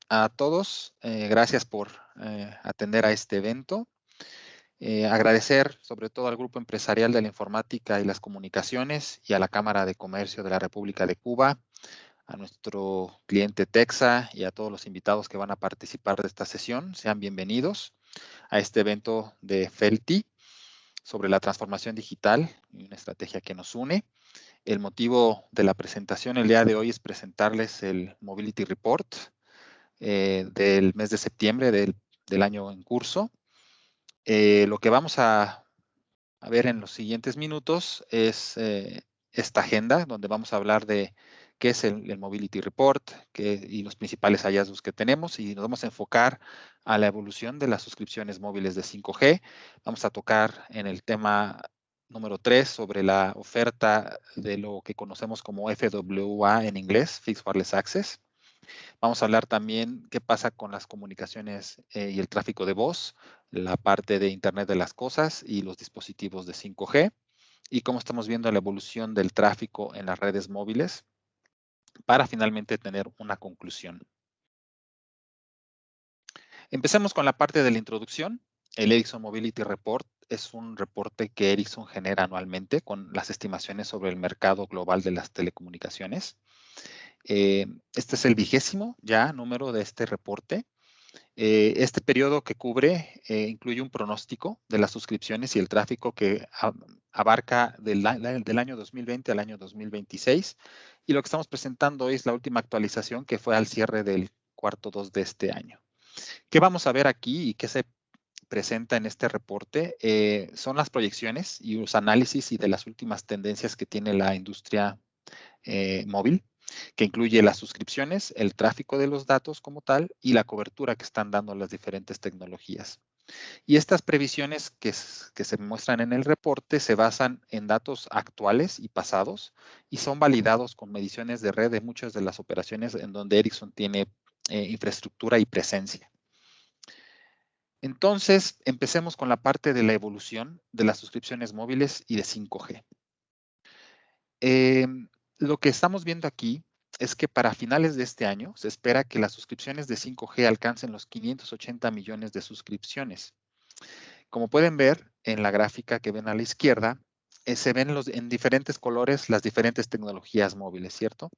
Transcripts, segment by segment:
a todos. Gracias por atender a este evento. Agradecer sobre todo al Grupo Empresarial de la Informática y las Comunicaciones y a la Cámara de Comercio de la República de Cuba, a nuestro cliente Texa y a todos los invitados que van a participar de esta sesión. Sean bienvenidos a este evento de FELTI sobre la transformación digital y una estrategia que nos une. El motivo de la presentación el día de hoy es presentarles el Mobility Report del mes de septiembre del año en curso. Lo que vamos a ver en los siguientes minutos es esta agenda donde vamos a hablar de qué es el Mobility Report y los principales hallazgos que tenemos, y nos vamos a enfocar a la evolución de las suscripciones móviles de 5G. Vamos a tocar en el tema número 3 sobre la oferta de lo que conocemos como FWA en inglés, Fixed Wireless Access. Vamos a hablar también qué pasa con las comunicaciones y el tráfico de voz, la parte de Internet de las cosas y los dispositivos de 5G, y cómo estamos viendo la evolución del tráfico en las redes móviles para finalmente tener una conclusión. Empecemos con la parte de la introducción. El Ericsson Mobility Report es un reporte que Ericsson genera anualmente con las estimaciones sobre el mercado global de las telecomunicaciones. Este es el 20º ya número de este reporte. Este periodo que cubre incluye un pronóstico de las suscripciones y el tráfico que abarca del año 2020 al año 2026. Y lo que estamos presentando hoy es la última actualización que fue al cierre del cuarto 2 de este año. ¿Qué vamos a ver aquí y qué se presenta en este reporte? Son las proyecciones y los análisis y de las últimas tendencias que tiene la industria móvil, que incluye las suscripciones, el tráfico de los datos como tal y la cobertura que están dando las diferentes tecnologías. Y estas previsiones que se muestran en el reporte se basan en datos actuales y pasados y son validados con mediciones de red de muchas de las operaciones en donde Ericsson tiene infraestructura y presencia. Entonces, empecemos con la parte de la evolución de las suscripciones móviles y de 5G. Lo que estamos viendo aquí es que para finales de este año se espera que las suscripciones de 5G alcancen los 580 millones de suscripciones. Como pueden ver en la gráfica que ven a la izquierda, se ven en diferentes colores las diferentes tecnologías móviles, ¿cierto?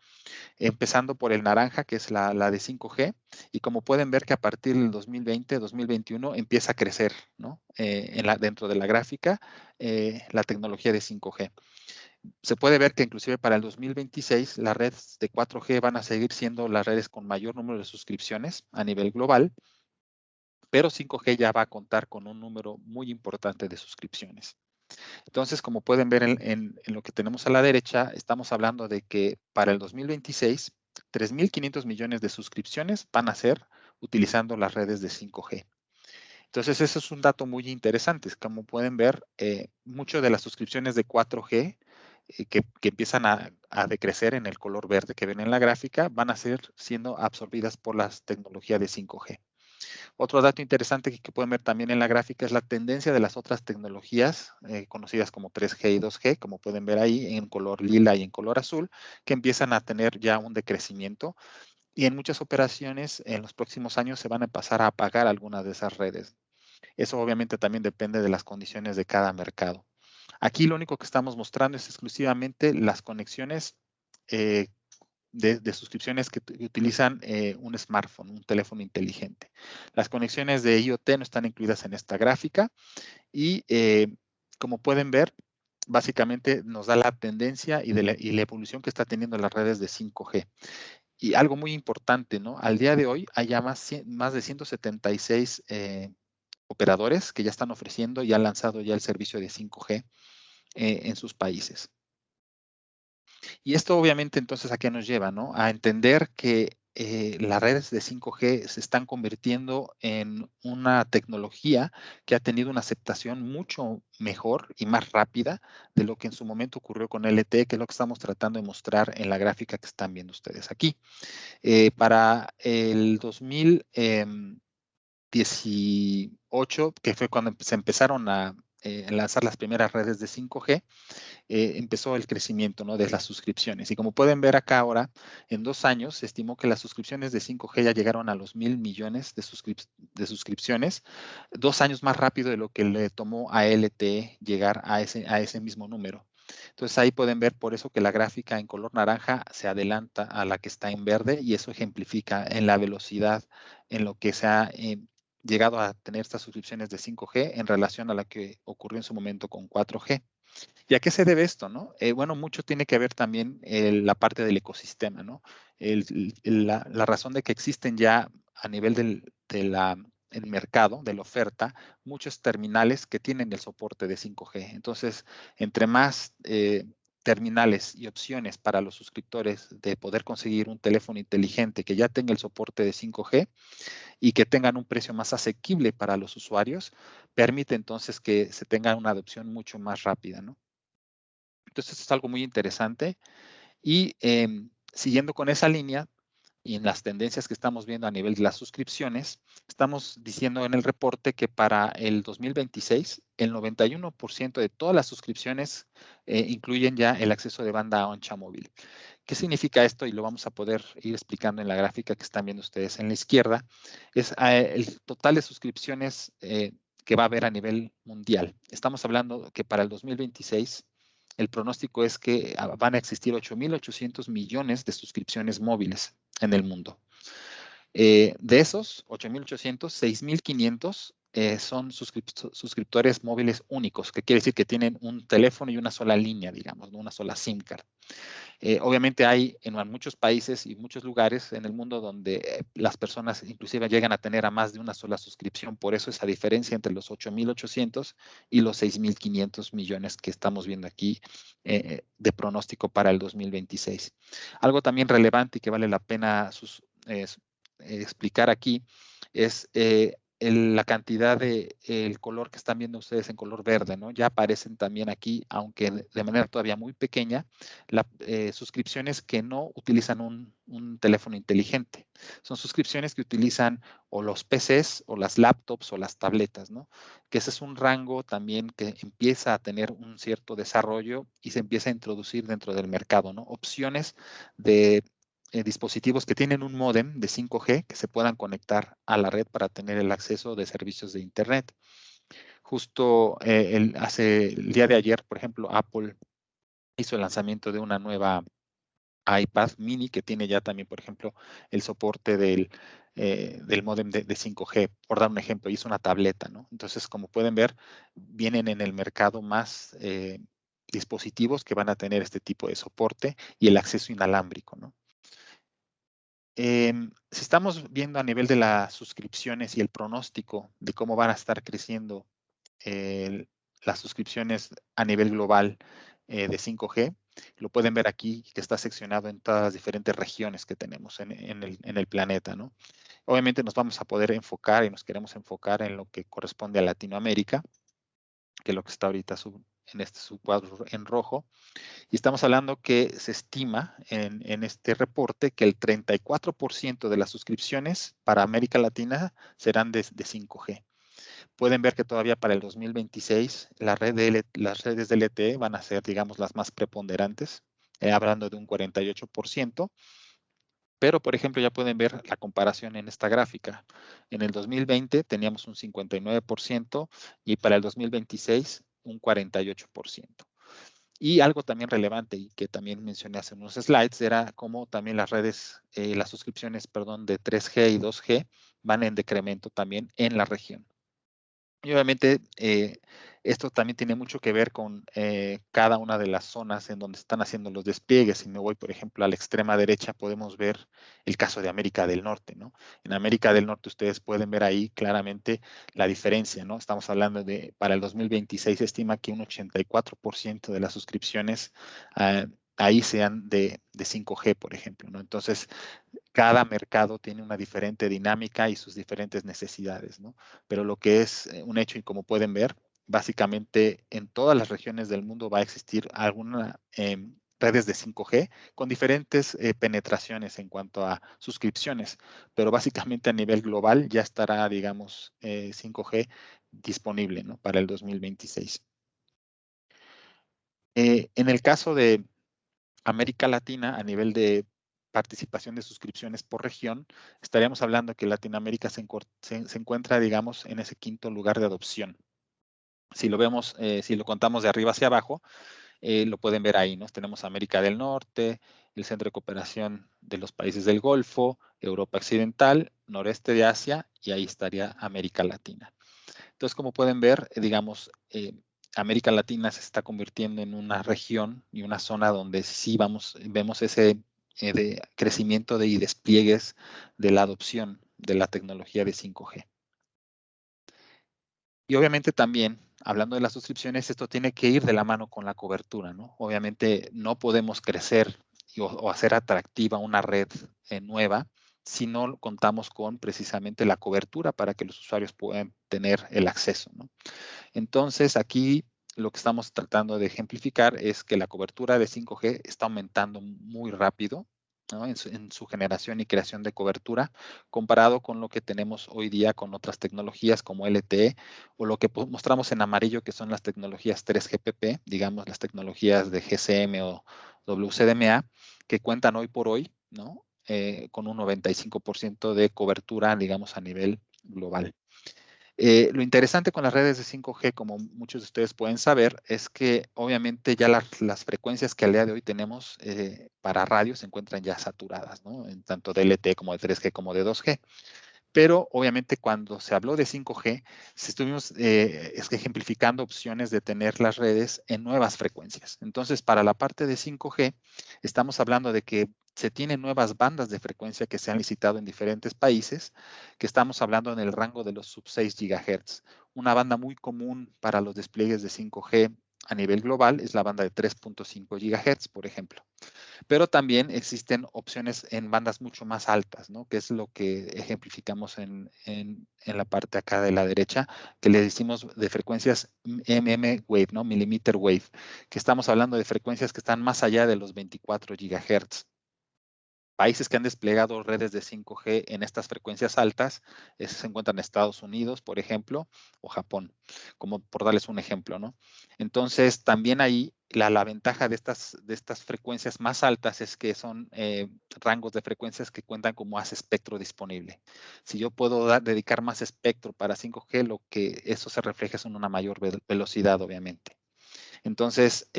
Empezando por el naranja, que es la de 5G, y como pueden ver que a partir del 2020, 2021 empieza a crecer, ¿no? Dentro de la gráfica, la tecnología de 5G. Se puede ver que inclusive para el 2026 las redes de 4G van a seguir siendo las redes con mayor número de suscripciones a nivel global, pero 5G ya va a contar con un número muy importante de suscripciones. Entonces, como pueden ver en lo que tenemos a la derecha, estamos hablando de que para el 2026, 3.500 millones de suscripciones van a ser utilizando las redes de 5G. Entonces, eso es un dato muy interesante. Como pueden ver, muchas de las suscripciones de 4G que empiezan a decrecer en el color verde que ven en la gráfica van a ser siendo absorbidas por las tecnologías de 5G. Otro dato interesante que pueden ver también en la gráfica es la tendencia de las otras tecnologías conocidas como 3G y 2G, como pueden ver ahí en color lila y en color azul, que empiezan a tener ya un decrecimiento, y en muchas operaciones en los próximos años se van a empezar a apagar algunas de esas redes. Eso obviamente también depende de las condiciones de cada mercado. Aquí lo único que estamos mostrando es exclusivamente las conexiones de suscripciones que utilizan un smartphone, un teléfono inteligente. Las conexiones de IoT no están incluidas en esta gráfica y como pueden ver, básicamente nos da la tendencia y la evolución que está teniendo las redes de 5G. Y algo muy importante, ¿no? Al día de hoy hay ya más de 176 operadores que ya están ofreciendo y han lanzado ya el servicio de 5G en sus países. Y esto obviamente entonces a qué nos lleva, ¿no? A entender que las redes de 5G se están convirtiendo en una tecnología que ha tenido una aceptación mucho mejor y más rápida de lo que en su momento ocurrió con LTE, que es lo que estamos tratando de mostrar en la gráfica que están viendo ustedes aquí. Para el 2018, que fue cuando se empezaron a lanzar las primeras redes de 5G, empezó el crecimiento, ¿no?, de las suscripciones. Y como pueden ver acá ahora, en 2 años se estimó que las suscripciones de 5G ya llegaron a los 1,000 millones de suscripciones, 2 años más rápido de lo que le tomó a LTE llegar a ese mismo número. Entonces ahí pueden ver por eso que la gráfica en color naranja se adelanta a la que está en verde, y eso ejemplifica en la velocidad en lo que se ha llegado a tener estas suscripciones de 5G en relación a la que ocurrió en su momento con 4G. ¿Y a qué se debe esto, no? Bueno, mucho tiene que ver también la parte del ecosistema, ¿no? La razón de que existen ya a nivel el mercado, de la oferta, muchos terminales que tienen el soporte de 5G. Entonces, entre más terminales y opciones para los suscriptores de poder conseguir un teléfono inteligente que ya tenga el soporte de 5G y que tengan un precio más asequible para los usuarios, permite entonces que se tenga una adopción mucho más rápida, ¿no? Entonces, esto es algo muy interesante. Y siguiendo con esa línea y en las tendencias que estamos viendo a nivel de las suscripciones, estamos diciendo en el reporte que para el 2026, el 91% de todas las suscripciones incluyen ya el acceso de banda ancha móvil. ¿Qué significa esto? Y lo vamos a poder ir explicando en la gráfica que están viendo ustedes en la izquierda. Es el total de suscripciones que va a haber a nivel mundial. Estamos hablando que para el 2026 el pronóstico es que van a existir 8,800 millones de suscripciones móviles en el mundo. De esos 8,800, 6,500 son suscriptores móviles únicos, que quiere decir que tienen un teléfono y una sola línea, digamos, ¿no?, una sola SIM card. Obviamente hay en muchos países y muchos lugares en el mundo donde las personas inclusive llegan a tener a más de una sola suscripción. Por eso esa diferencia entre los 8,800 y los 6,500 millones que estamos viendo aquí de pronóstico para el 2026. Algo también relevante y que vale la pena explicar aquí es la cantidad de el color que están viendo ustedes en color verde, ¿no? Ya aparecen también aquí, aunque de manera todavía muy pequeña, suscripciones que no utilizan un teléfono inteligente. Son suscripciones que utilizan o los PCs o las laptops o las tabletas, ¿no? Que ese es un rango también que empieza a tener un cierto desarrollo y se empieza a introducir dentro del mercado, ¿no? Opciones de dispositivos que tienen un módem de 5G que se puedan conectar a la red para tener el acceso de servicios de Internet. Justo el día de ayer, por ejemplo, Apple hizo el lanzamiento de una nueva iPad mini que tiene ya también, por ejemplo, el soporte del módem de 5G, por dar un ejemplo, hizo una tableta, ¿no? Entonces, como pueden ver, vienen en el mercado más dispositivos que van a tener este tipo de soporte y el acceso inalámbrico, ¿no? Si estamos viendo a nivel de las suscripciones y el pronóstico de cómo van a estar creciendo las suscripciones a nivel global de 5G, lo pueden ver aquí, que está seccionado en todas las diferentes regiones que tenemos en el planeta, ¿no? Obviamente nos vamos a poder enfocar y nos queremos enfocar en lo que corresponde a Latinoamérica, que es lo que está ahorita en este subcuadro en rojo. Y estamos hablando que se estima en este reporte que el 34% de las suscripciones para América Latina serán de 5G. Pueden ver que todavía para el 2026 las redes de LTE van a ser, digamos, las más preponderantes, hablando de un 48%. Pero, por ejemplo, ya pueden ver la comparación en esta gráfica. En el 2020 teníamos un 59% y para el 2026 un 48%. Y algo también relevante y que también mencioné hace unos slides era cómo también las suscripciones, perdón, de 3G y 2G van en decremento también en la región. Y obviamente esto también tiene mucho que ver con cada una de las zonas en donde están haciendo los despliegues. Si me voy, por ejemplo, a la extrema derecha, podemos ver el caso de América del Norte, ¿no? En América del Norte ustedes pueden ver ahí claramente la diferencia, ¿no? Estamos hablando de, para el 2026 se estima que un 84% de las suscripciones ahí sean de 5G, por ejemplo, ¿no? Entonces, cada mercado tiene una diferente dinámica y sus diferentes necesidades, ¿no? Pero lo que es un hecho y como pueden ver, básicamente en todas las regiones del mundo va a existir alguna redes de 5G con diferentes penetraciones en cuanto a suscripciones, pero básicamente a nivel global ya estará, digamos, 5G disponible, ¿no?, para el 2026. En el caso de América Latina, a nivel de participación de suscripciones por región, estaríamos hablando que Latinoamérica se encuentra, digamos, en ese quinto lugar de adopción. Si lo vemos, si lo contamos de arriba hacia abajo, lo pueden ver ahí, ¿no? Tenemos América del Norte, el Centro de Cooperación de los Países del Golfo, Europa Occidental, Noreste de Asia, y ahí estaría América Latina. Entonces, como pueden ver, digamos, América Latina se está convirtiendo en una región y una zona donde sí vemos ese de crecimiento y despliegues de la adopción de la tecnología de 5G. Y obviamente también, hablando de las suscripciones, esto tiene que ir de la mano con la cobertura, ¿no? Obviamente no podemos crecer o hacer atractiva una red nueva si no contamos con precisamente la cobertura para que los usuarios puedan tener el acceso, ¿no? Entonces, aquí lo que estamos tratando de ejemplificar es que la cobertura de 5G está aumentando muy rápido, ¿no?, en su generación y creación de cobertura, comparado con lo que tenemos hoy día con otras tecnologías como LTE o lo que mostramos en amarillo, que son las tecnologías 3GPP, digamos las tecnologías de GSM o WCDMA, que cuentan hoy por hoy, ¿no?, con un 95% de cobertura, digamos, a nivel global. Lo interesante con las redes de 5G, como muchos de ustedes pueden saber, es que obviamente ya las frecuencias que al día de hoy tenemos para radio se encuentran ya saturadas, ¿no?, en tanto de LTE como de 3G como de 2G. Pero obviamente cuando se habló de 5G, estuvimos ejemplificando opciones de tener las redes en nuevas frecuencias. Entonces, para la parte de 5G, estamos hablando de que se tienen nuevas bandas de frecuencia que se han licitado en diferentes países, que estamos hablando en el rango de los sub 6 GHz. Una banda muy común para los despliegues de 5G a nivel global es la banda de 3.5 GHz, por ejemplo. Pero también existen opciones en bandas mucho más altas, ¿no?, que es lo que ejemplificamos en la parte acá de la derecha, que le decimos de frecuencias Wave, ¿no?, Millimeter Wave, que estamos hablando de frecuencias que están más allá de los 24 GHz. Países que han desplegado redes de 5G en estas frecuencias altas se encuentran en Estados Unidos, por ejemplo, o Japón, como por darles un ejemplo, ¿no? Entonces, también ahí la ventaja de estas frecuencias más altas es que son rangos de frecuencias que cuentan con más espectro disponible. Si yo puedo dedicar más espectro para 5G, lo que eso se refleja es en una mayor velocidad, obviamente. Entonces,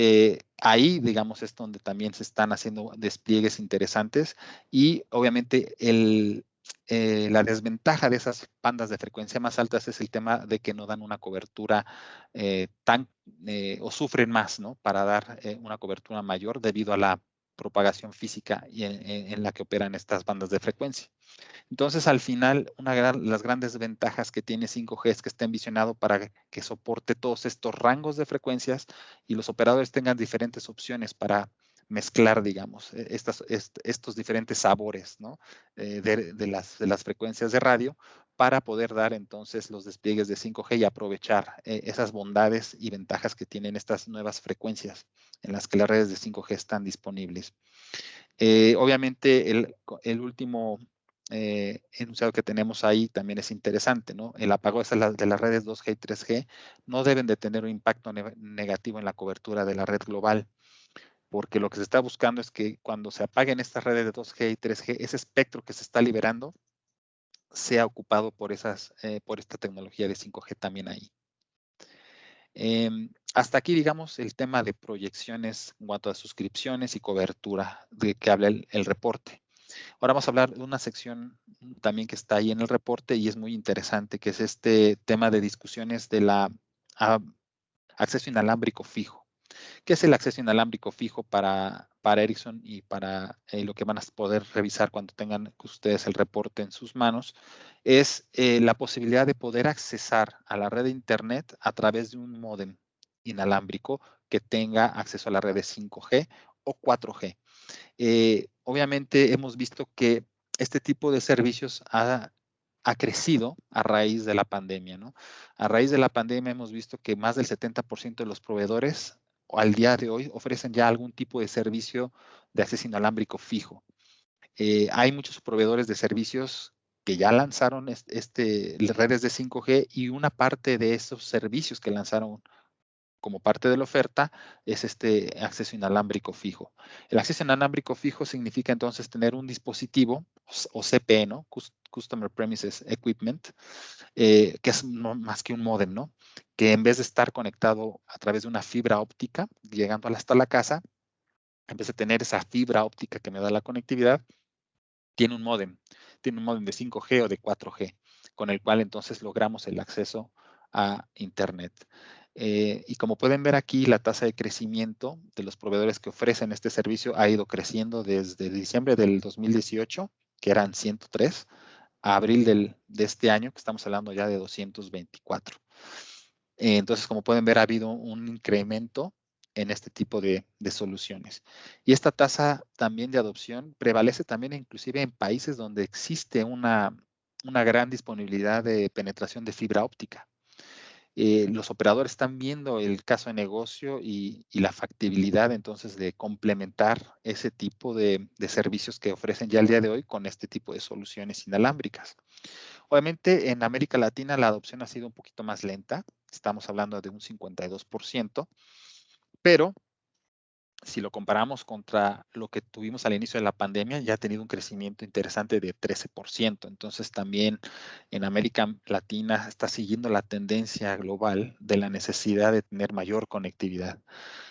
ahí, digamos, es donde también se están haciendo despliegues interesantes y obviamente la desventaja de esas bandas de frecuencia más altas es el tema de que no dan una cobertura o sufren más, ¿no?, para dar una cobertura mayor debido a la propagación física en la que operan estas bandas de frecuencia. Entonces, al final, las grandes ventajas que tiene 5G es que está envisionado para que soporte todos estos rangos de frecuencias y los operadores tengan diferentes opciones para mezclar, digamos, estos diferentes sabores, ¿no?, de las frecuencias de radio para poder dar entonces los despliegues de 5G y aprovechar esas bondades y ventajas que tienen estas nuevas frecuencias en las que las redes de 5G están disponibles. Obviamente, el último enunciado que tenemos ahí también es interesante, ¿no? El apagón de las redes 2G y 3G no deben de tener un impacto negativo en la cobertura de la red global, porque lo que se está buscando es que cuando se apaguen estas redes de 2G y 3G, ese espectro que se está liberando sea ocupado por esta tecnología de 5G también ahí. Hasta aquí, digamos, el tema de proyecciones en cuanto a suscripciones y cobertura de que habla el reporte. Ahora vamos a hablar de una sección también que está ahí en el reporte y es muy interesante, que es este tema de discusiones de acceso inalámbrico fijo. ¿Qué es el acceso inalámbrico fijo para Ericsson y para lo que van a poder revisar cuando tengan ustedes el reporte en sus manos? Es la posibilidad de poder accesar a la red de Internet a través de un módem inalámbrico que tenga acceso a la red de 5G o 4G. Obviamente hemos visto que este tipo de servicios ha crecido a raíz de la pandemia, ¿no? A raíz de la pandemia hemos visto que más del 70% de los proveedores al día de hoy ofrecen ya algún tipo de servicio de acceso inalámbrico fijo. Hay muchos proveedores de servicios que ya lanzaron redes de 5G, y una parte de esos servicios que lanzaron como parte de la oferta es este acceso inalámbrico fijo. El acceso inalámbrico fijo significa entonces tener un dispositivo o CPE, ¿no? Customer Premises Equipment, que es más que un módem, ¿no? Que en vez de estar conectado a través de una fibra óptica, llegando hasta la casa, en vez de tener esa fibra óptica que me da la conectividad, tiene un módem de 5G o de 4G, con el cual entonces logramos el acceso a Internet. Y como pueden ver aquí, la tasa de crecimiento de los proveedores que ofrecen este servicio ha ido creciendo desde diciembre del 2018, que eran 103, a abril de este año, que estamos hablando ya de 224. Entonces, como pueden ver, ha habido un incremento en este tipo de soluciones. Y esta tasa también de adopción prevalece también inclusive en países donde existe una gran disponibilidad de penetración de fibra óptica. Los operadores están viendo el caso de negocio y la factibilidad entonces de complementar ese tipo de servicios que ofrecen ya el día de hoy con este tipo de soluciones inalámbricas. Obviamente en América Latina la adopción ha sido un poquito más lenta, estamos hablando de un 52%, pero si lo comparamos contra lo que tuvimos al inicio de la pandemia, ya ha tenido un crecimiento interesante de 13%. Entonces también en América Latina está siguiendo la tendencia global de la necesidad de tener mayor conectividad.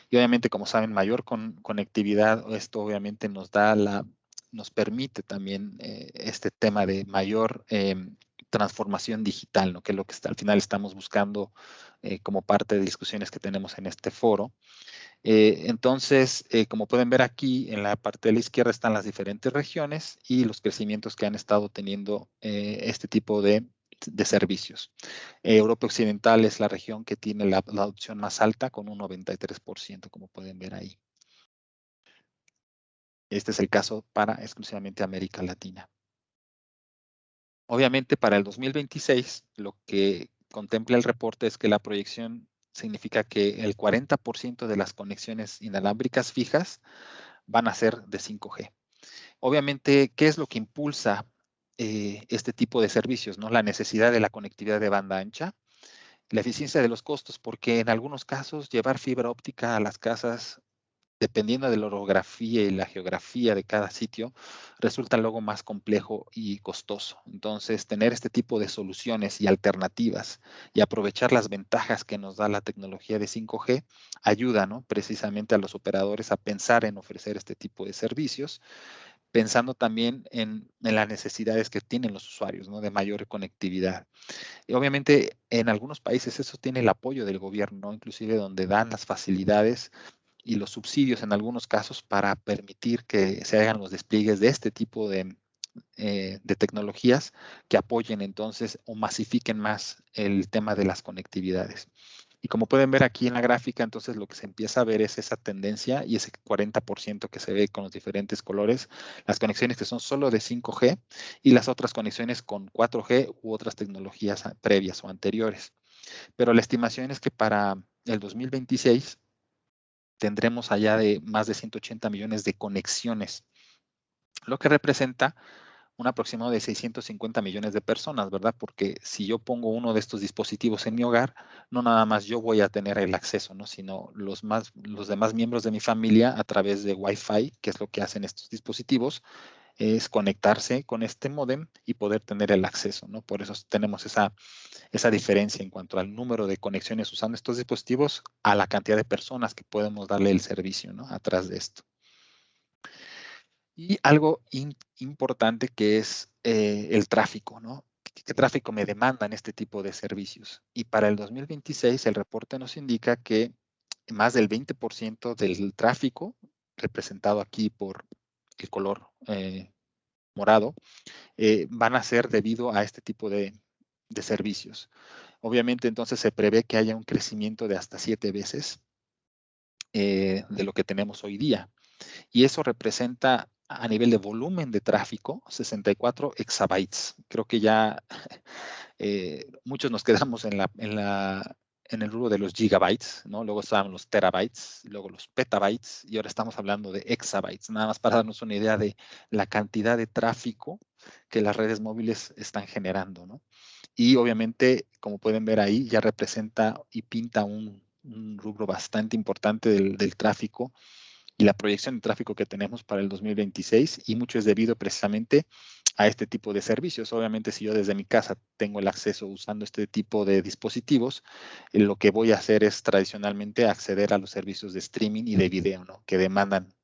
Y obviamente, como saben, mayor conectividad, esto obviamente nos permite también este tema de mayor transformación digital, ¿no? Que es lo que al final estamos buscando como parte de discusiones que tenemos en este foro. Entonces, como pueden ver aquí, en la parte de la izquierda están las diferentes regiones y los crecimientos que han estado teniendo este tipo de servicios. Europa Occidental es la región que tiene la adopción más alta, con un 93%, como pueden ver ahí. Este es el caso para exclusivamente América Latina. Obviamente, para el 2026, lo que contempla el reporte es que la proyección significa que el 40% de las conexiones inalámbricas fijas van a ser de 5G. Obviamente, ¿qué es lo que impulsa este tipo de servicios, ¿no? La necesidad de la conectividad de banda ancha, la eficiencia de los costos, porque en algunos casos llevar fibra óptica a las casas, dependiendo de la orografía y la geografía de cada sitio, resulta luego más complejo y costoso. Entonces, tener este tipo de soluciones y alternativas y aprovechar las ventajas que nos da la tecnología de 5G ayuda, ¿no? Precisamente a los operadores a pensar en ofrecer este tipo de servicios, pensando también en las necesidades que tienen los usuarios, ¿no? De mayor conectividad. Y obviamente en algunos países eso tiene el apoyo del gobierno, ¿no? Inclusive donde dan las facilidades y los subsidios en algunos casos para permitir que se hagan los despliegues de este tipo de tecnologías que apoyen entonces o masifiquen más el tema de las conectividades. Y como pueden ver aquí en la gráfica, entonces lo que se empieza a ver es esa tendencia y ese 40% que se ve con los diferentes colores, las conexiones que son solo de 5G y las otras conexiones con 4G u otras tecnologías previas o anteriores. Pero la estimación es que para el 2026 tendremos allá de más de 180 millones de conexiones, lo que representa un aproximado de 650 millones de personas, ¿verdad? Porque si yo pongo uno de estos dispositivos en mi hogar, no nada más yo voy a tener el acceso, ¿no? Sino los demás miembros de mi familia a través de Wi-Fi, que es lo que hacen estos dispositivos, es conectarse con este módem y poder tener el acceso, ¿no? Por eso tenemos esa diferencia en cuanto al número de conexiones usando estos dispositivos a la cantidad de personas que podemos darle el servicio, ¿no? Atrás de esto. Y algo importante que es el tráfico, ¿no? ¿Qué tráfico me demandan este tipo de servicios? Y para el 2026 el reporte nos indica que más del 20% del tráfico, representado aquí por el color morado, van a ser debido a este tipo de servicios. Obviamente entonces se prevé que haya un crecimiento de hasta 7 veces de lo que tenemos hoy día. Y eso representa a nivel de volumen de tráfico 64 exabytes. Creo que ya muchos nos quedamos en en el rubro de los gigabytes, ¿no? Luego estaban los terabytes, luego los petabytes, y ahora estamos hablando de exabytes, nada más para darnos una idea de la cantidad de tráfico que las redes móviles están generando, ¿no? Y obviamente, como pueden ver ahí, ya representa y pinta un rubro bastante importante del tráfico y la proyección de tráfico que tenemos para el 2026, y mucho es debido precisamente a este tipo de servicios. Obviamente, si yo desde mi casa tengo el acceso usando este tipo de dispositivos, lo que voy a hacer es tradicionalmente acceder a los servicios de streaming y de video, ¿no? Que demandan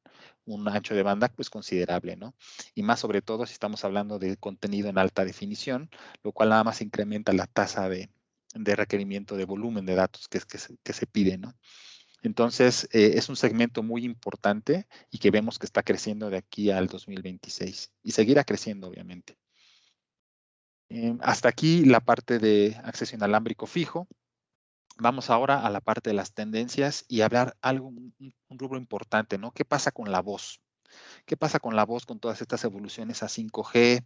un ancho de banda pues considerable, ¿no? Y más sobre todo si estamos hablando de contenido en alta definición, lo cual nada más incrementa la tasa de requerimiento de volumen de datos que se pide, ¿no? Entonces, es un segmento muy importante y que vemos que está creciendo de aquí al 2026 y seguirá creciendo, obviamente. Hasta aquí la parte de acceso inalámbrico fijo. Vamos ahora a la parte de las tendencias y hablar algo, un rubro importante, ¿no? ¿Qué pasa con la voz? ¿Qué pasa con la voz con todas estas evoluciones a 5G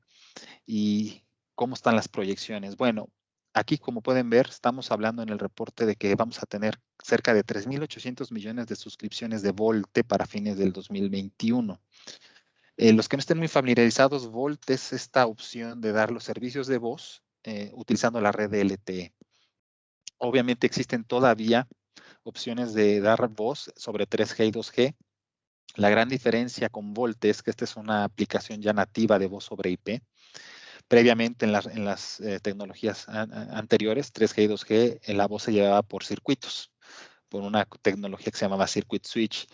y cómo están las proyecciones? Bueno, aquí como pueden ver, estamos hablando en el reporte de que vamos a tener cerca de 3.800 millones de suscripciones de VoLTE para fines del 2021. Los que no estén muy familiarizados, VoLTE es esta opción de dar los servicios de voz utilizando la red de LTE. Obviamente existen todavía opciones de dar voz sobre 3G y 2G. La gran diferencia con VoLTE es que esta es una aplicación ya nativa de voz sobre IP. Previamente en las tecnologías anteriores, 3G y 2G, la voz se llevaba por circuitos, por una tecnología que se llamaba Circuit Switch.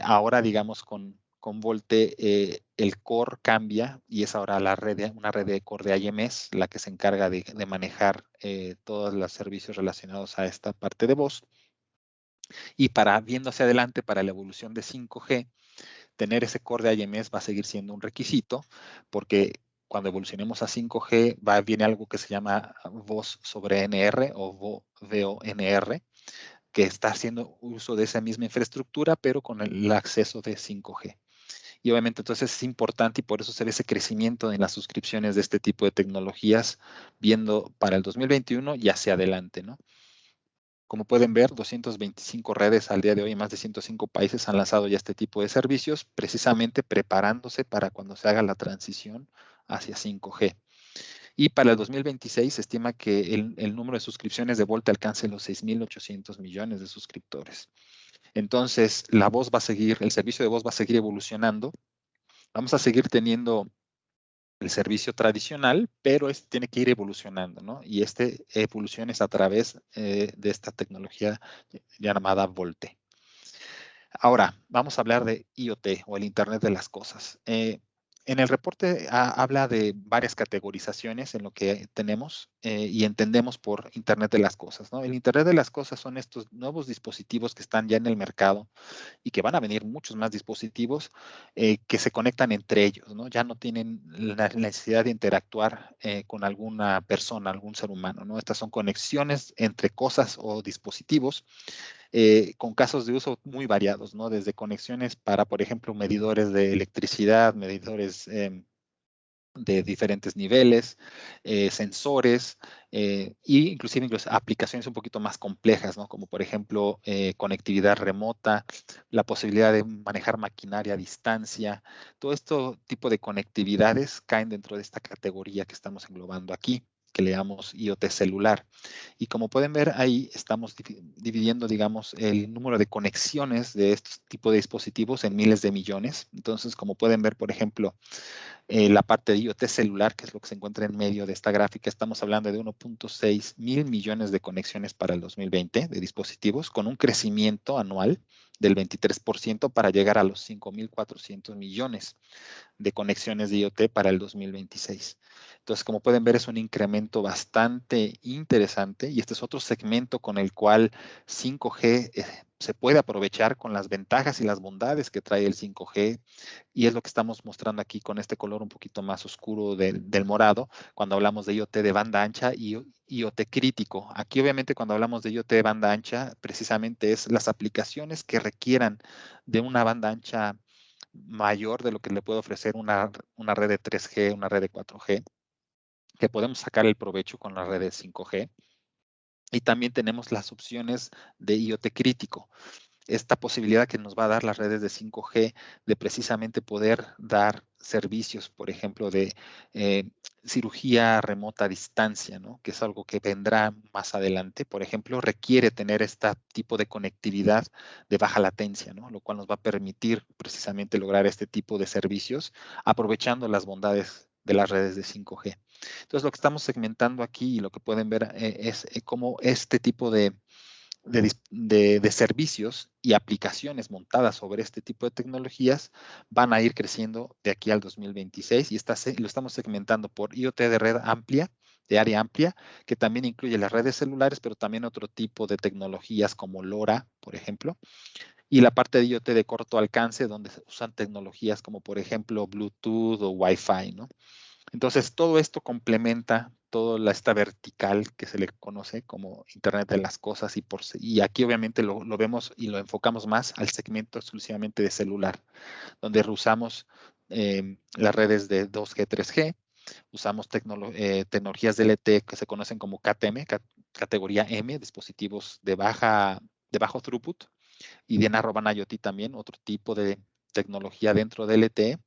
Ahora, digamos, con VoLTE, el core cambia y es ahora una red de core de IMS la que se encarga de manejar todos los servicios relacionados a esta parte de voz. Y viendo hacia adelante, para la evolución de 5G, tener ese core de IMS va a seguir siendo un requisito, porque cuando evolucionemos a 5G viene algo que se llama voz sobre NR o VoNR, que está haciendo uso de esa misma infraestructura, pero con el acceso de 5G. Y obviamente entonces es importante y por eso se ve ese crecimiento en las suscripciones de este tipo de tecnologías, viendo para el 2021 y hacia adelante, ¿no? Como pueden ver, 225 redes al día de hoy en más de 105 países han lanzado ya este tipo de servicios, precisamente preparándose para cuando se haga la transición hacia 5G. Y para el 2026 se estima que el número de suscripciones de VoLTE alcance los 6.800 millones de suscriptores. Entonces, el servicio de voz va a seguir evolucionando. Vamos a seguir teniendo el servicio tradicional, pero tiene que ir evolucionando, ¿no? Y evolución es a través de esta tecnología llamada VoLTE. Ahora, vamos a hablar de IoT o el Internet de las Cosas. En el reporte habla de varias categorizaciones en lo que tenemos y entendemos por Internet de las Cosas, ¿no? El Internet de las Cosas son estos nuevos dispositivos que están ya en el mercado y que van a venir muchos más dispositivos que se conectan entre ellos, ¿no? Ya no tienen la necesidad de interactuar con alguna persona, algún ser humano, ¿no? Estas son conexiones entre cosas o dispositivos con casos de uso muy variados, ¿no? Desde conexiones para, por ejemplo, medidores de electricidad, medidores de diferentes niveles, sensores inclusive aplicaciones un poquito más complejas, ¿no? Como por ejemplo conectividad remota, la posibilidad de manejar maquinaria a distancia. Todo este tipo de conectividades caen dentro de esta categoría que estamos englobando aquí, que le llamamos IoT celular. Y como pueden ver ahí, estamos dividiendo, digamos, el número de conexiones de este tipo de dispositivos en miles de millones. Entonces, como pueden ver, por ejemplo, la parte de IoT celular, que es lo que se encuentra en medio de esta gráfica, estamos hablando de 1.6 mil millones de conexiones para el 2020 de dispositivos, con un crecimiento anual del 23% para llegar a los 5.400 millones de conexiones de IoT para el 2026. Entonces, como pueden ver, es un incremento bastante interesante y este es otro segmento con el cual 5G se puede aprovechar con las ventajas y las bondades que trae el 5G y es lo que estamos mostrando aquí con este color un poquito más oscuro del morado cuando hablamos de IoT de banda ancha y IoT crítico. Aquí obviamente cuando hablamos de IoT de banda ancha, precisamente es las aplicaciones que requieran de una banda ancha mayor de lo que le puede ofrecer una red de 3G, una red de 4G, que podemos sacar el provecho con la red de 5G. Y también tenemos las opciones de IoT crítico. Esta posibilidad que nos va a dar las redes de 5G de precisamente poder dar servicios, por ejemplo, de cirugía remota a distancia, ¿no? Que es algo que vendrá más adelante. Por ejemplo, requiere tener este tipo de conectividad de baja latencia, ¿no? Lo cual nos va a permitir precisamente lograr este tipo de servicios aprovechando las bondades de las redes de 5G. Entonces, lo que estamos segmentando aquí y lo que pueden ver es cómo este tipo de servicios y aplicaciones montadas sobre este tipo de tecnologías van a ir creciendo de aquí al 2026 y lo estamos segmentando por IoT de red amplia, de área amplia, que también incluye las redes celulares, pero también otro tipo de tecnologías como LoRa, por ejemplo, y la parte de IoT de corto alcance, donde se usan tecnologías como, por ejemplo, Bluetooth o Wi-Fi, ¿no? Entonces, todo esto complementa toda esta vertical que se le conoce como Internet de las cosas y aquí obviamente lo vemos y lo enfocamos más al segmento exclusivamente de celular, donde usamos las redes de 2G, 3G, usamos tecnologías de LTE que se conocen como KTM, categoría M, dispositivos de bajo throughput, y de Narrowband IoT también, otro tipo de tecnología dentro de LTE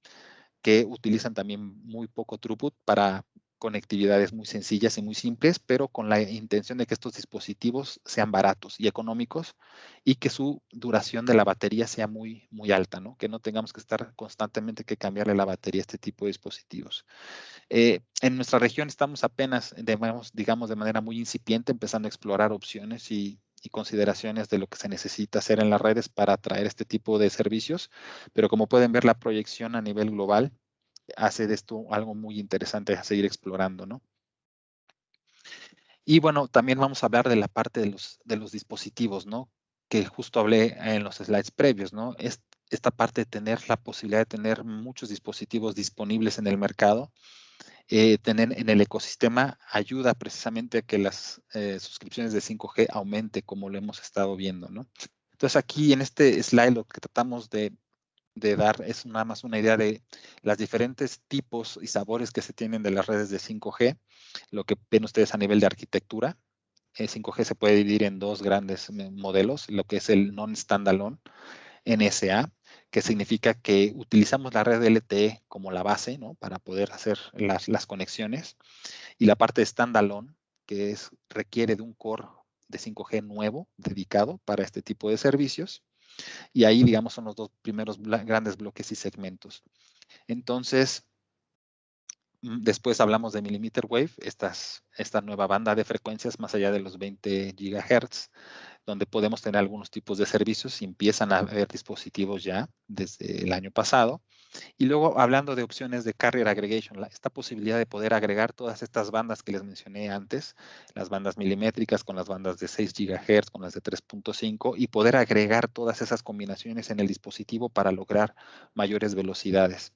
que utilizan también muy poco throughput para conectividades muy sencillas y muy simples, pero con la intención de que estos dispositivos sean baratos y económicos y que su duración de la batería sea muy, muy alta, ¿no? Que no tengamos que estar constantemente que cambiarle la batería a este tipo de dispositivos. En nuestra región estamos apenas, digamos, de manera muy incipiente, empezando a explorar opciones y consideraciones de lo que se necesita hacer en las redes para atraer este tipo de servicios, pero como pueden ver, la proyección a nivel global hace de esto algo muy interesante a seguir explorando, ¿no? Y bueno, también vamos a hablar de la parte de los dispositivos, ¿no? Que justo hablé en los slides previos, ¿no? Esta parte de tener la posibilidad de tener muchos dispositivos disponibles en el mercado, tener en el ecosistema ayuda precisamente a que las suscripciones de 5G aumente como lo hemos estado viendo, ¿no? Entonces aquí en este slide lo que tratamos de dar es nada más una idea de los diferentes tipos y sabores que se tienen de las redes de 5G, lo que ven ustedes a nivel de arquitectura. 5G se puede dividir en dos grandes modelos, lo que es el non-standalone, NSA, que significa que utilizamos la red LTE como la base, ¿no? Para poder hacer las conexiones, y la parte de standalone, que requiere de un core de 5G nuevo, dedicado para este tipo de servicios, y ahí, digamos, son los dos primeros grandes bloques y segmentos. Entonces, después hablamos de millimeter wave, esta nueva banda de frecuencias más allá de los 20 GHz, donde podemos tener algunos tipos de servicios y empiezan a haber dispositivos ya desde el año pasado. Y luego hablando de opciones de carrier aggregation, esta posibilidad de poder agregar todas estas bandas que les mencioné antes, las bandas milimétricas con las bandas de 6 GHz, con las de 3.5 y poder agregar todas esas combinaciones en el dispositivo para lograr mayores velocidades.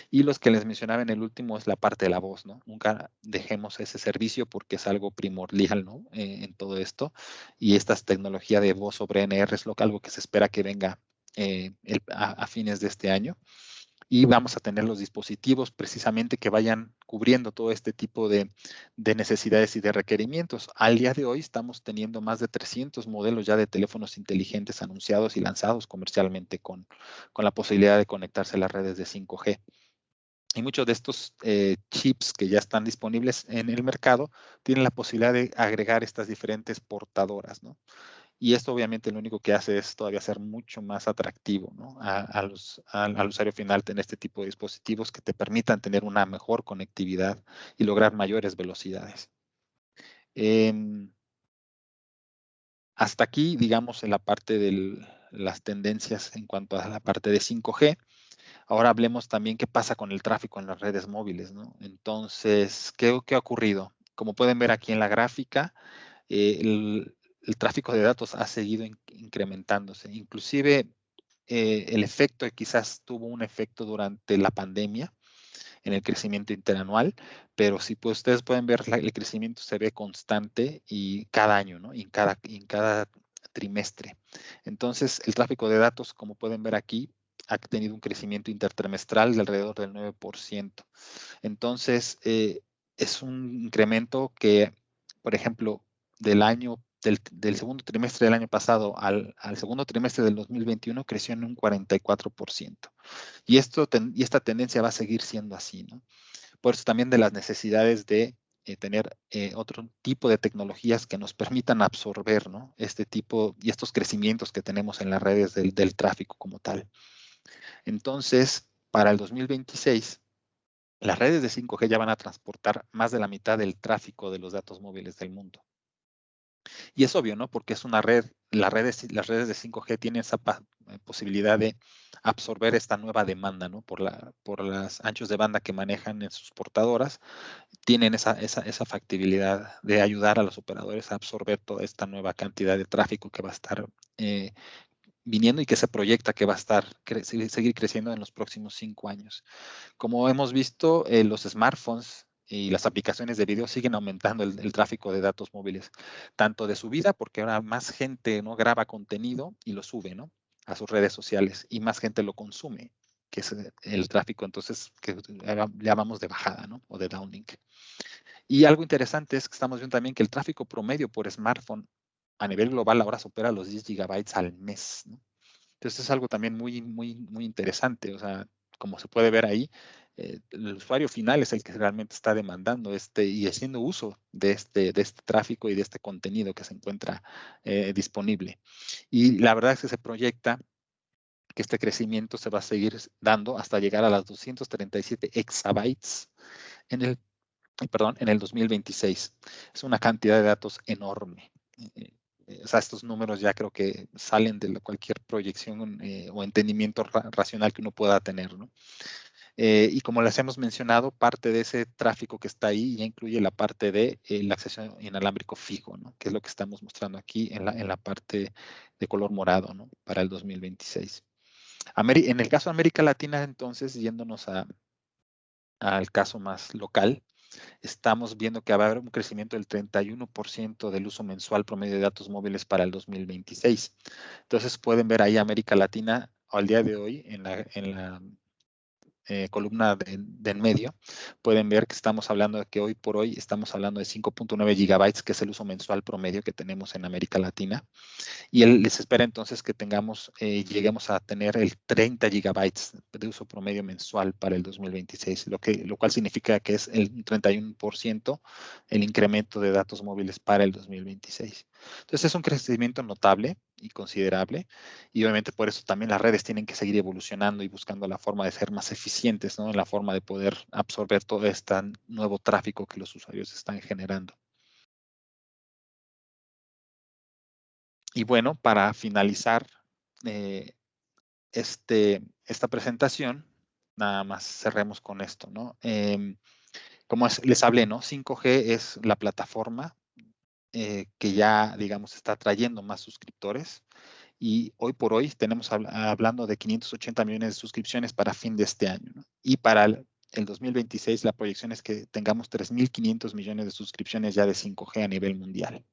Y los que les mencionaba en el último es la parte de la voz, ¿no? Nunca dejemos ese servicio porque es algo primordial, ¿no? En todo esto. Y esta tecnología de voz sobre NR es algo que se espera que venga a fines de este año. Y vamos a tener los dispositivos precisamente que vayan cubriendo todo este tipo de necesidades y de requerimientos. Al día de hoy estamos teniendo más de 300 modelos ya de teléfonos inteligentes anunciados y lanzados comercialmente con la posibilidad de conectarse a las redes de 5G. Y muchos de estos chips que ya están disponibles en el mercado tienen la posibilidad de agregar estas diferentes portadoras, ¿no? Y esto obviamente lo único que hace es todavía ser mucho más atractivo, ¿no? Al usuario final tener este tipo de dispositivos que te permitan tener una mejor conectividad y lograr mayores velocidades. Hasta aquí, digamos, en la parte de las tendencias en cuanto a la parte de 5G. Ahora hablemos también qué pasa con el tráfico en las redes móviles, ¿no? Entonces, ¿qué ha ocurrido? Como pueden ver aquí en la gráfica, el tráfico de datos ha seguido incrementándose. Inclusive, el efecto quizás tuvo un efecto durante la pandemia en el crecimiento interanual, pero si pues, ustedes pueden ver, el crecimiento se ve constante y cada año, ¿no? Y en cada trimestre. Entonces, el tráfico de datos, como pueden ver aquí, ha tenido un crecimiento intertrimestral de alrededor del 9%. Entonces, es un incremento que, por ejemplo, del año del segundo trimestre del año pasado al segundo trimestre del 2021 creció en un 44%. Y esta tendencia va a seguir siendo así, ¿no? Por eso también de las necesidades de tener otro tipo de tecnologías que nos permitan absorber, ¿no? Este tipo y estos crecimientos que tenemos en las redes del tráfico como tal. Entonces, para el 2026, las redes de 5G ya van a transportar más de la mitad del tráfico de los datos móviles del mundo. Y es obvio, ¿no? Porque es una red, las redes de 5G tienen esa posibilidad de absorber esta nueva demanda, ¿no? Por los anchos de banda que manejan en sus portadoras, tienen esa factibilidad de ayudar a los operadores a absorber toda esta nueva cantidad de tráfico que va a estar viniendo y que se proyecta que va a estar seguir creciendo en los próximos 5 años. Como hemos visto, los smartphones y las aplicaciones de video siguen aumentando el tráfico de datos móviles, tanto de subida, porque ahora más gente, ¿no?, graba contenido y lo sube, ¿no?, a sus redes sociales, y más gente lo consume, que es el tráfico, entonces, que llamamos de bajada, ¿no?, o de downlink. Y algo interesante es que estamos viendo también que el tráfico promedio por smartphone a nivel global ahora supera los 10 gigabytes al mes, ¿no? Entonces es algo también muy interesante. O sea, como se puede ver ahí, el usuario final es el que realmente está demandando y haciendo uso de este tráfico y de este contenido que se encuentra disponible. Y la verdad es que se proyecta que este crecimiento se va a seguir dando hasta llegar a las 237 exabytes en el 2026. Es una cantidad de datos enorme. O sea, estos números ya creo que salen de cualquier proyección o entendimiento racional que uno pueda tener, ¿no? Y como les hemos mencionado, parte de ese tráfico que está ahí ya incluye la parte de el acceso inalámbrico fijo, ¿no?, que es lo que estamos mostrando aquí en la parte de color morado, ¿no?, para el 2026. En el caso de América Latina, entonces, yéndonos al caso más local, estamos viendo que va a haber un crecimiento del 31% del uso mensual promedio de datos móviles para el 2026. Entonces pueden ver ahí América Latina al día de hoy en la columna de en medio, pueden ver que estamos hablando de que hoy por hoy estamos hablando de 5.9 gigabytes, que es el uso mensual promedio que tenemos en América Latina. Y él les espera entonces que lleguemos a tener el 30 gigabytes de uso promedio mensual para el 2026, lo cual significa que es el 31% el incremento de datos móviles para el 2026. Entonces es un crecimiento notable y considerable, y obviamente por eso también las redes tienen que seguir evolucionando y buscando la forma de ser más eficientes, ¿no?, en la forma de poder absorber todo este nuevo tráfico que los usuarios están generando. Y bueno, para finalizar esta presentación, nada más cerremos con esto, ¿no? Como les hablé, ¿no? 5G es la plataforma que ya, digamos, está trayendo más suscriptores, y hoy por hoy tenemos hablando de 580 millones de suscripciones para fin de este año, ¿no? Y para el 2026 la proyección es que tengamos 3.500 millones de suscripciones ya de 5G a nivel mundial.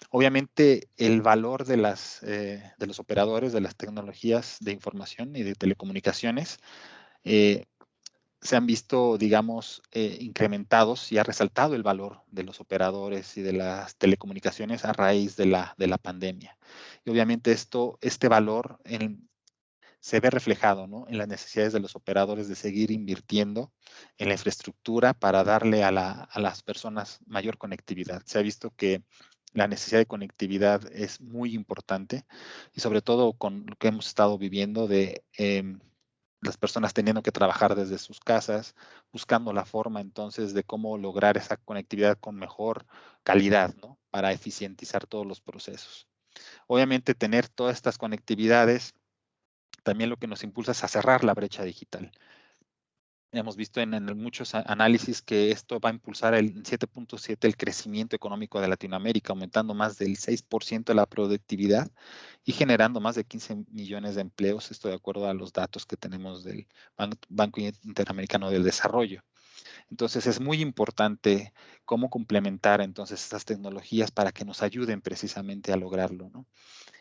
Obviamente el valor de los operadores de las tecnologías de información y de telecomunicaciones se han visto, digamos, incrementados, y ha resaltado el valor de los operadores y de las telecomunicaciones a raíz de la pandemia. Y obviamente este valor se ve reflejado, ¿no?, en las necesidades de los operadores de seguir invirtiendo en la infraestructura para darle a las personas mayor conectividad. Se ha visto que la necesidad de conectividad es muy importante, y sobre todo con lo que hemos estado viviendo de las personas teniendo que trabajar desde sus casas, buscando la forma entonces de cómo lograr esa conectividad con mejor calidad, ¿no?, para eficientizar todos los procesos. Obviamente tener todas estas conectividades también lo que nos impulsa es a cerrar la brecha digital. Hemos visto en muchos análisis que esto va a impulsar el 7.7 el crecimiento económico de Latinoamérica, aumentando más del 6% de la productividad y generando más de 15 millones de empleos, esto de acuerdo a los datos que tenemos del Banco Interamericano del Desarrollo. Entonces es muy importante cómo complementar entonces estas tecnologías para que nos ayuden precisamente a lograrlo, ¿no?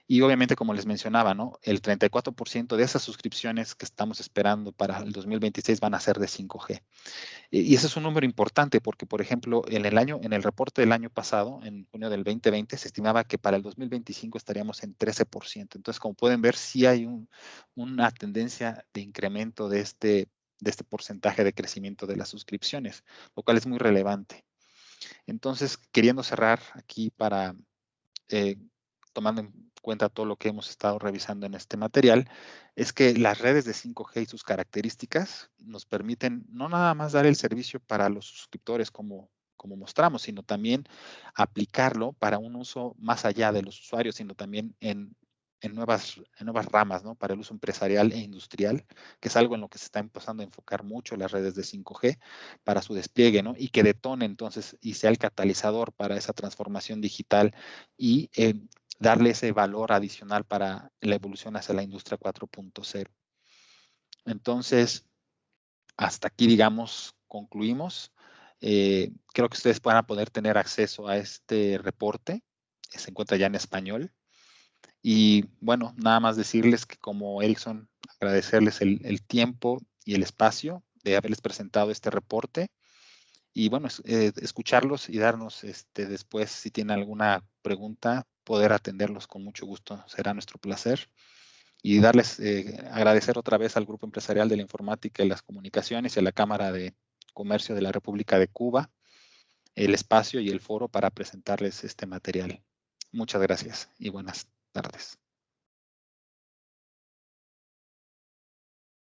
Y obviamente, como les mencionaba, ¿no?, el 34% de esas suscripciones que estamos esperando para el 2026 van a ser de 5G. Y ese es un número importante porque, por ejemplo, en el reporte del año pasado, en junio del 2020, se estimaba que para el 2025 estaríamos en 13%. Entonces, como pueden ver, sí hay una tendencia de incremento de este porcentaje de crecimiento de las suscripciones, lo cual es muy relevante. Entonces, queriendo cerrar aquí eh, tomando en cuenta todo lo que hemos estado revisando en este material, es que las redes de 5G y sus características nos permiten no nada más dar el servicio para los suscriptores como mostramos, sino también aplicarlo para un uso más allá de los usuarios, sino también en nuevas ramas, ¿no? Para el uso empresarial e industrial, que es algo en lo que se está empezando a enfocar mucho las redes de 5G para su despliegue, ¿no? Y que detone entonces y sea el catalizador para esa transformación digital y darle ese valor adicional para la evolución hacia la industria 4.0. Entonces, hasta aquí, digamos, concluimos. Creo que ustedes van a poder tener acceso a este reporte. Se encuentra ya en español. Y bueno, nada más decirles que como Ericsson, agradecerles el tiempo y el espacio de haberles presentado este reporte. Y bueno, escucharlos y darnos después, si tienen alguna pregunta, poder atenderlos con mucho gusto. Será nuestro placer. Y darles, agradecer otra vez al Grupo Empresarial de la Informática y las Comunicaciones y a la Cámara de Comercio de la República de Cuba el espacio y el foro para presentarles este material. Muchas gracias y buenas tardes.